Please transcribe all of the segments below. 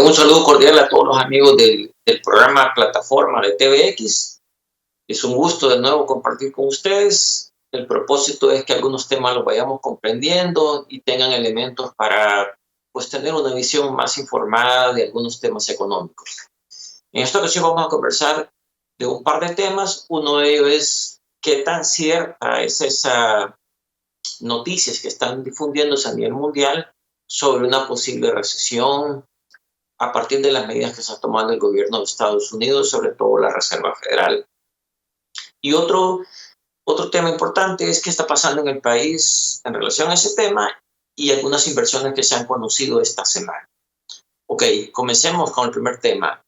Un saludo cordial a todos los amigos del programa Plataforma de TVX. Es un gusto de nuevo compartir con ustedes. El propósito es que algunos temas los vayamos comprendiendo y tengan elementos para pues, tener una visión más informada de algunos temas económicos. En esta ocasión vamos a conversar de un par de temas. Uno de ellos es qué tan cierta es esa noticias que están difundiéndose a nivel mundial sobre una posible recesión a partir de las medidas que está tomando el gobierno de Estados Unidos, sobre todo la Reserva Federal. Y otro tema importante es qué está pasando en el país en relación a ese tema y algunas inversiones que se han conocido esta semana. Ok, comencemos con el primer tema.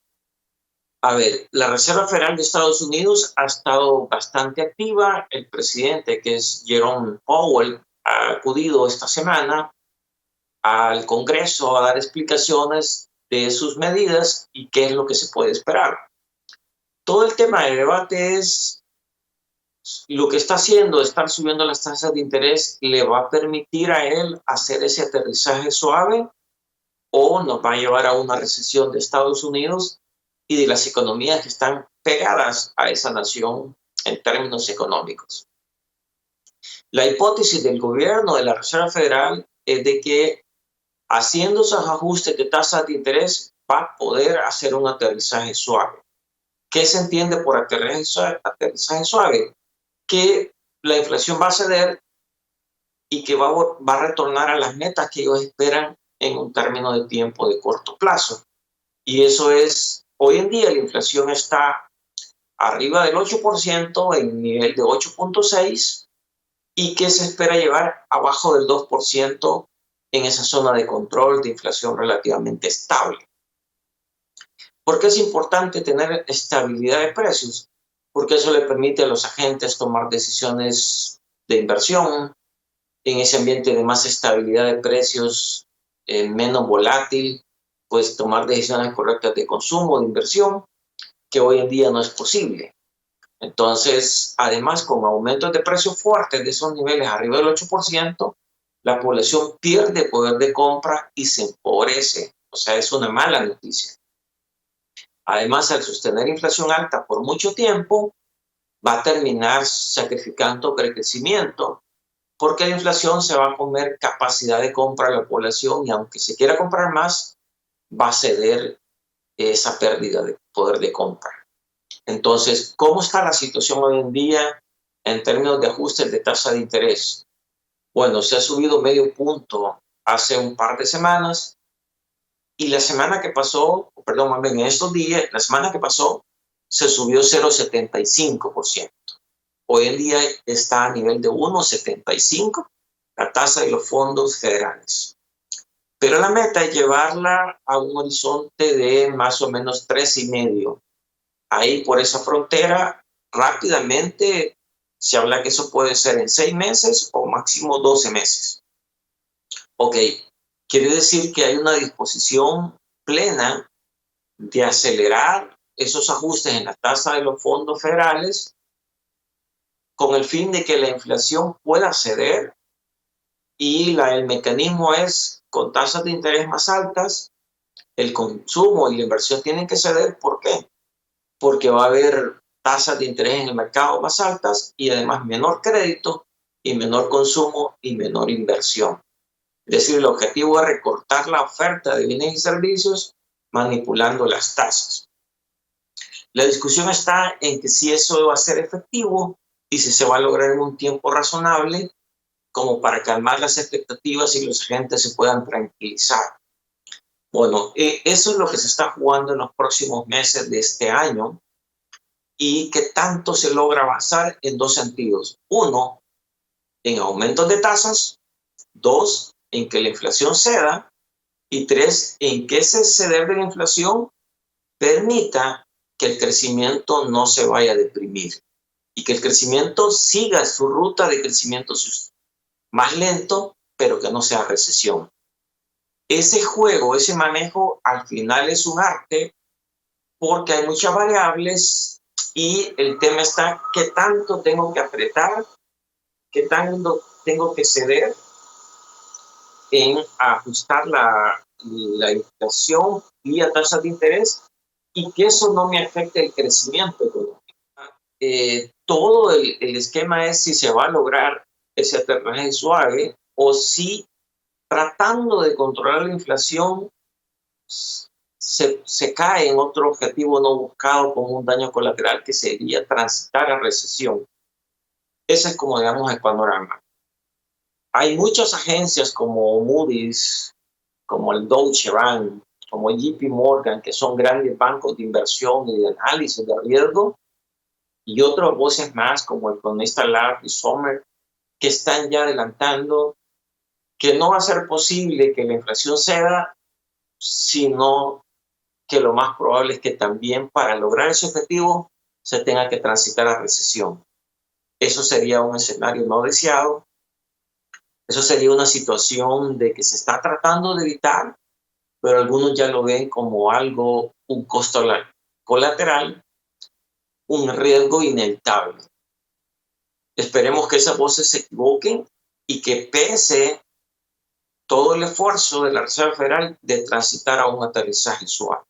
A ver, la Reserva Federal de Estados Unidos ha estado bastante activa. El presidente, que es Jerome Powell, ha acudido esta semana al Congreso a dar explicaciones de sus medidas y qué es lo que se puede esperar. Todo el tema de debate es lo que está haciendo, estar subiendo las tasas de interés, ¿le va a permitir a él hacer ese aterrizaje suave o nos va a llevar a una recesión de Estados Unidos y de las economías que están pegadas a esa nación en términos económicos? La hipótesis del gobierno de la Reserva Federal es de que haciendo esos ajustes de tasas de interés va a poder hacer un aterrizaje suave. ¿Qué se entiende por aterrizaje suave? Que la inflación va a ceder y que va a retornar a las metas que ellos esperan en un término de tiempo de corto plazo. Y eso es, hoy en día la inflación está arriba del 8%, en nivel de 8.6%, y que se espera llevar abajo del 2% en esa zona de control de inflación relativamente estable. ¿Por qué es importante tener estabilidad de precios? Porque eso le permite a los agentes tomar decisiones de inversión en ese ambiente de más estabilidad de precios, menos volátil, pues tomar decisiones correctas de consumo, de inversión, que hoy en día no es posible. Entonces, además, con aumentos de precios fuertes de esos niveles arriba del 8%, la población pierde poder de compra y se empobrece. O sea, es una mala noticia. Además, al sostener inflación alta por mucho tiempo, va a terminar sacrificando crecimiento, porque la inflación se va a comer capacidad de compra de la población y aunque se quiera comprar más, va a ceder esa pérdida de poder de compra. Entonces, ¿cómo está la situación hoy en día en términos de ajustes de tasa de interés? Bueno, se ha subido medio punto hace un par de semanas y la semana que pasó, perdón, en estos días, la semana que pasó, se subió 0,75%. Hoy en día está a nivel de 1,75% la tasa de los fondos federales. Pero la meta es llevarla a un horizonte de más o menos 3,5%. Ahí por esa frontera, rápidamente se habla que eso puede ser en 6 meses o máximo 12 meses. Ok, quiere decir que hay una disposición plena de acelerar esos ajustes en la tasa de los fondos federales con el fin de que la inflación pueda ceder y el mecanismo es con tasas de interés más altas, el consumo y la inversión tienen que ceder. ¿Por qué? Porque va a haber tasas de interés en el mercado más altas y además menor crédito y menor consumo y menor inversión. Es decir, el objetivo es recortar la oferta de bienes y servicios manipulando las tasas. La discusión está en que si eso va a ser efectivo y si se va a lograr en un tiempo razonable como para calmar las expectativas y los agentes se puedan tranquilizar. Bueno, eso es lo que se está jugando en los próximos meses de este año y que tanto se logra avanzar en dos sentidos. Uno, en aumentos de tasas. Dos, en que la inflación ceda. Y tres, en que ese ceder de la inflación permita que el crecimiento no se vaya a deprimir y que el crecimiento siga su ruta de crecimiento más lento, pero que no sea recesión. Ese juego, ese manejo, al final es un arte porque hay muchas variables y el tema está qué tanto tengo que apretar, qué tanto tengo que ceder en ajustar la inflación vía tasas de interés y que eso no me afecte el crecimiento económico. Todo el esquema es si se va a lograr ese aterrizaje suave o si tratando de controlar la inflación se cae en otro objetivo no buscado como un daño colateral que sería transitar a recesión. Ese es como digamos el panorama. Hay muchas agencias como Moody's, como el Deutsche Bank, como JP Morgan, que son grandes bancos de inversión y de análisis de riesgo, y otras voces más como el economista Larry Sommer, que están ya adelantando que no va a ser posible que la inflación ceda, sino que lo más probable es que también para lograr ese objetivo se tenga que transitar a recesión. Eso sería un escenario no deseado. Eso sería una situación de que se está tratando de evitar, pero algunos ya lo ven como algo, un costo colateral, un riesgo inevitable. Esperemos que esas voces se equivoquen y que pese todo el esfuerzo de la Reserva Federal de transitar a un aterrizaje suave.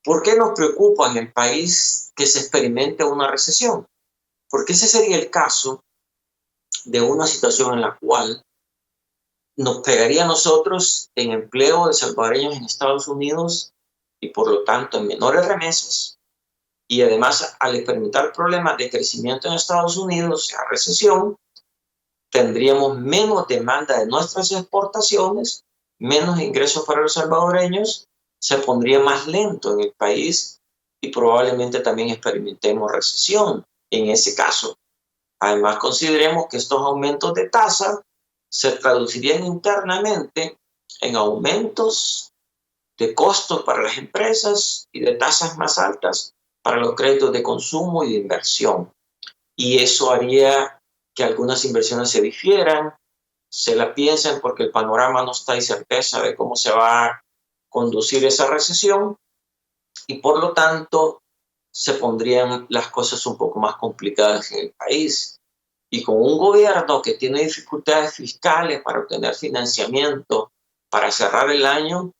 ¿Por qué nos preocupa en el país que se experimente una recesión? Porque ese sería el caso de una situación en la cual nos pegaría a nosotros en empleo de salvadoreños en Estados Unidos y por lo tanto en menores remesas. Y además, al experimentar problemas de crecimiento en Estados Unidos, o sea, recesión, tendríamos menos demanda de nuestras exportaciones, menos ingresos para los salvadoreños, se pondría más lento en el país y probablemente también experimentemos recesión en ese caso. Además, consideremos que estos aumentos de tasa se traducirían internamente en aumentos de costos para las empresas y de tasas más altas para los créditos de consumo y de inversión. Y eso haría que algunas inversiones se difieran, se la piensen porque el panorama no está, hay certeza de cómo se va a conducir esa recesión y por lo tanto se pondrían las cosas un poco más complicadas en el país. Y con un gobierno que tiene dificultades fiscales para obtener financiamiento para cerrar el año,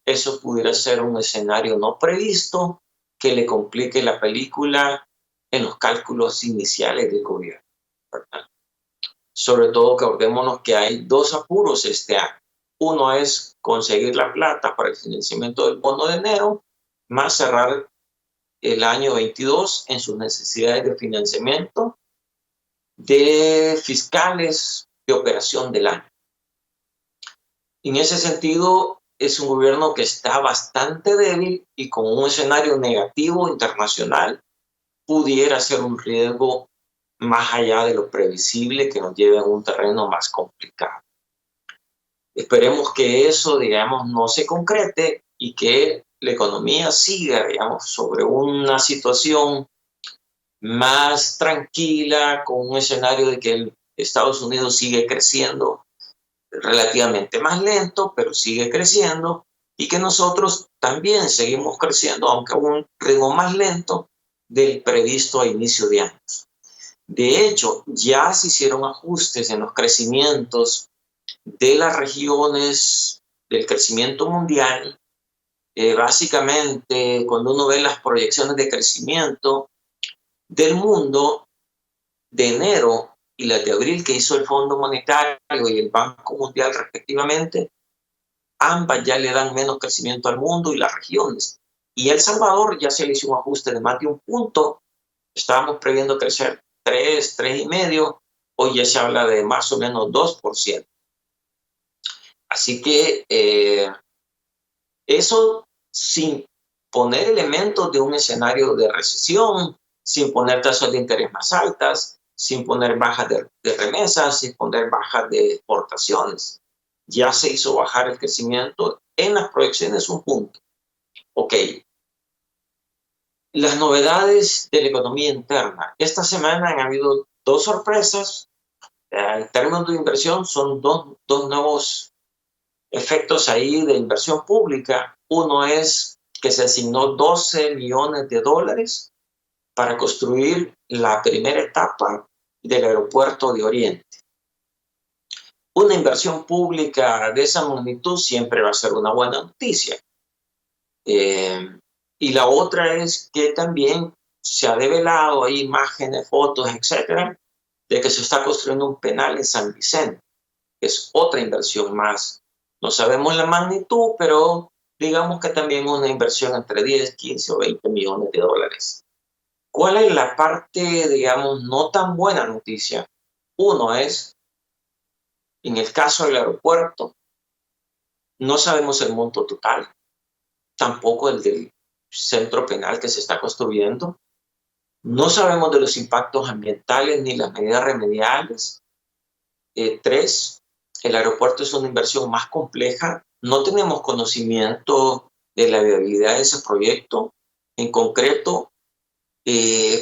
eso pudiera ser un escenario no previsto que le complique la película en los cálculos iniciales del gobierno, ¿verdad? Sobre todo que acordémonos que hay dos apuros este año. Uno es conseguir la plata para el financiamiento del bono de enero, más cerrar el año 22 en sus necesidades de financiamiento de fiscales de operación del año. En ese sentido, es un gobierno que está bastante débil y con un escenario negativo internacional pudiera ser un riesgo más allá de lo previsible que nos lleve a un terreno más complicado. Esperemos que eso, digamos, no se concrete y que la economía siga, digamos, sobre una situación más tranquila, con un escenario de que Estados Unidos sigue creciendo relativamente más lento, pero sigue creciendo, y que nosotros también seguimos creciendo, aunque a un ritmo más lento del previsto a inicio de año. De hecho, ya se hicieron ajustes en los crecimientos de las regiones del crecimiento mundial. Básicamente, cuando uno ve las proyecciones de crecimiento del mundo de enero y las de abril que hizo el Fondo Monetario y el Banco Mundial respectivamente, ambas ya le dan menos crecimiento al mundo y las regiones. Y El Salvador ya se le hizo un ajuste de más de un punto. Estábamos previendo crecer 3,5, hoy ya se habla de más o menos 2%. Así que eso sin poner elementos de un escenario de recesión, sin poner tasas de interés más altas, sin poner bajas de remesas, sin poner bajas de exportaciones. Ya se hizo bajar el crecimiento en las proyecciones un punto. Ok. Las novedades de la economía interna. Esta semana han habido dos sorpresas. En términos de inversión son dos nuevos efectos ahí de inversión pública. Uno es que se asignó $12 millones para construir la primera etapa del aeropuerto de Oriente. una inversión pública de esa magnitud siempre va a ser una buena noticia. Y la otra es que también se ha develado, hay imágenes, fotos, etcétera, de que se está construyendo un penal en San Vicente. Es otra inversión más. No sabemos la magnitud, pero digamos que también una inversión entre 10, 15 o 20 millones de dólares. ¿Cuál es la parte, digamos, no tan buena noticia? Uno es, en el caso del aeropuerto, no sabemos el monto total, tampoco el del centro penal que se está construyendo. No sabemos de los impactos ambientales ni las medidas remediales. Tres, el aeropuerto es una inversión más compleja. No tenemos conocimiento de la viabilidad de ese proyecto. En concreto,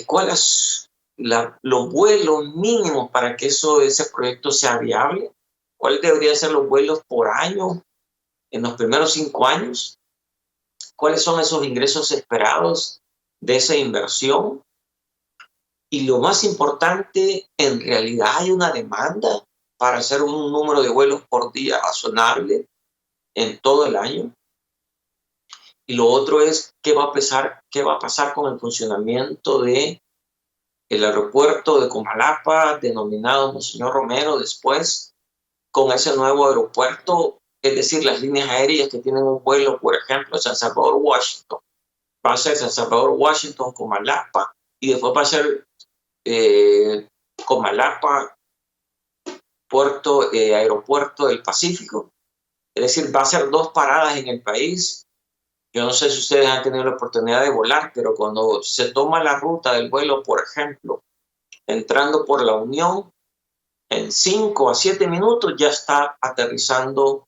cuáles los vuelos mínimos para que ese proyecto sea viable. ¿Cuáles deberían ser los vuelos por año en los primeros 5 años? ¿Cuáles son esos ingresos esperados de esa inversión? Y lo más importante, ¿en realidad hay una demanda para hacer un número de vuelos por día razonable en todo el año? Y lo otro es, ¿qué va a pasar con el funcionamiento del aeropuerto de Comalapa, denominado Monseñor Romero, después con ese nuevo aeropuerto? Es decir, las líneas aéreas que tienen un vuelo, por ejemplo, San Salvador, Washington. Va a ser San Salvador, Washington, Comalapa, y después va a ser Comalapa, aeropuerto del Pacífico. Es decir, va a ser 2 paradas en el país. Yo no sé si ustedes han tenido la oportunidad de volar, pero cuando se toma la ruta del vuelo, por ejemplo, entrando por la Unión, en 5 a 7 minutos ya está aterrizando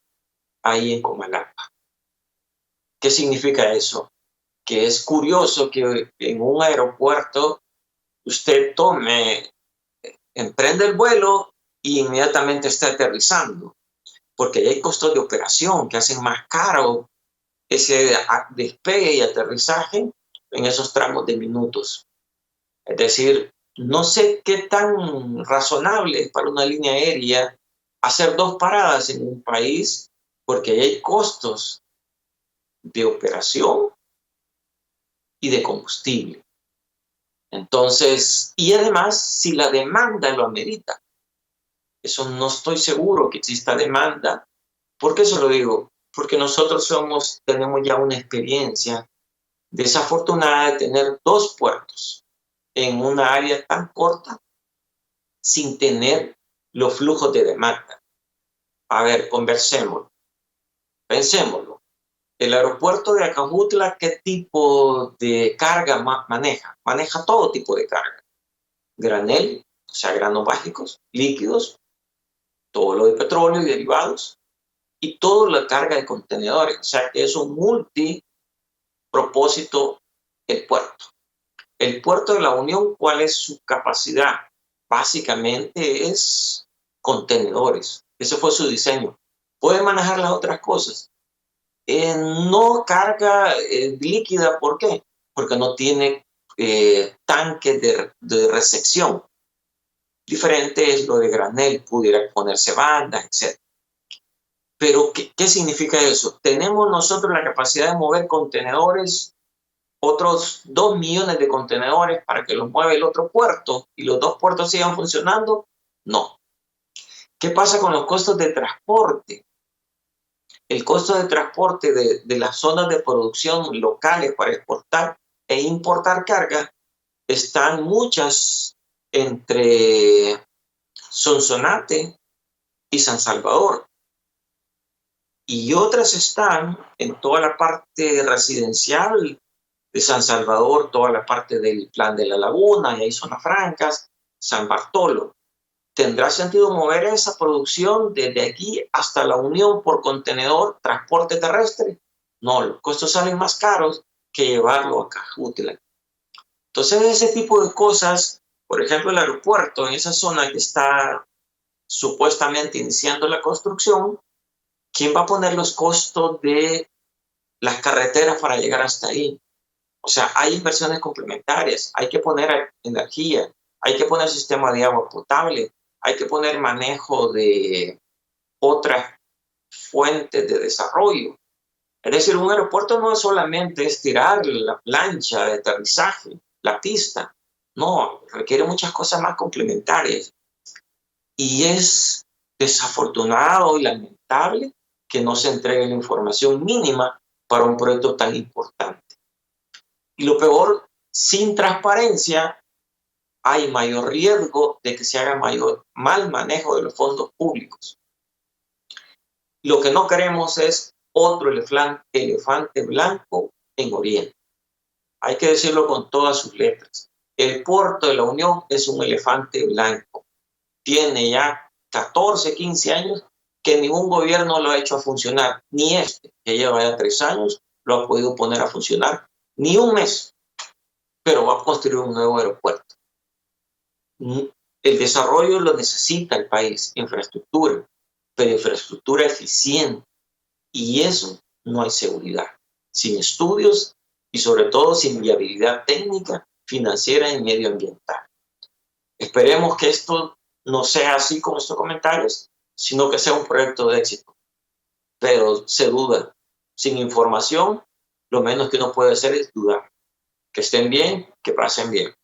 ahí en Comalapa. ¿Qué significa eso? Que es curioso que en un aeropuerto usted emprende el vuelo y inmediatamente está aterrizando, porque hay costos de operación que hacen más caro ese despegue y aterrizaje en esos tramos de minutos. Es decir, no sé qué tan razonable es para una línea aérea hacer 2 paradas en un país, porque hay costos de operación y de combustible. Entonces, y además, si la demanda lo amerita, eso no estoy seguro que exista demanda. ¿Por qué eso lo digo? Porque nosotros tenemos ya una experiencia desafortunada de tener 2 puertos en una área tan corta sin tener los flujos de demanda. A ver, conversémoslo, pensémoslo. El aeropuerto de Acajutla, ¿qué tipo de carga maneja? Maneja todo tipo de carga. Granel, o sea, granos básicos, líquidos, todo lo de petróleo y derivados, y toda la carga de contenedores. O sea, que es un multipropósito el puerto. El puerto de la Unión, ¿cuál es su capacidad? Básicamente es contenedores. Ese fue su diseño. Puede manejar las otras cosas. No carga líquida, ¿por qué? Porque no tiene tanques de recepción. Diferente es lo de granel, pudiera ponerse bandas, etc. Pero, ¿qué significa eso? Tenemos nosotros la capacidad de mover contenedores, otros 2 millones de contenedores para que los mueva el otro puerto y los 2 puertos sigan funcionando. No. ¿Qué pasa con los costos de transporte? El costo de transporte de las zonas de producción locales para exportar e importar carga están muchas entre Sonsonate y San Salvador. Y otras están en toda la parte residencial de San Salvador, toda la parte del Plan de la Laguna, y hay zonas francas, San Bartolo. ¿Tendrá sentido mover esa producción desde aquí hasta la Unión por contenedor, transporte terrestre? No, los costos salen más caros que llevarlo a Acajutla. Entonces, ese tipo de cosas, por ejemplo, el aeropuerto en esa zona que está supuestamente iniciando la construcción, ¿quién va a poner los costos de las carreteras para llegar hasta ahí? O sea, hay inversiones complementarias, hay que poner energía, hay que poner sistema de agua potable, hay que poner manejo de otras fuentes de desarrollo. Es decir, un aeropuerto no es solamente estirar la plancha de aterrizaje, la pista. No, requiere muchas cosas más complementarias. Y es desafortunado y lamentable que no se entregue la información mínima para un proyecto tan importante. Y lo peor, sin transparencia hay mayor riesgo de que se haga mal manejo de los fondos públicos. Lo que no queremos es otro elefante blanco en Oriente. Hay que decirlo con todas sus letras. El puerto de la Unión es un elefante blanco. Tiene ya 14, 15 años que ningún gobierno lo ha hecho a funcionar. Ni este, que lleva ya 3 años, lo ha podido poner a funcionar. Ni un mes. Pero va a construir un nuevo aeropuerto. El desarrollo lo necesita el país, infraestructura, pero infraestructura eficiente. Y eso no hay seguridad. Sin estudios y sobre todo sin viabilidad técnica, financiera y medioambiental. Esperemos que esto no sea así con estos comentarios, sino que sea un proyecto de éxito. Pero se duda. Sin información, lo menos que uno puede hacer es dudar. Que estén bien, que pasen bien.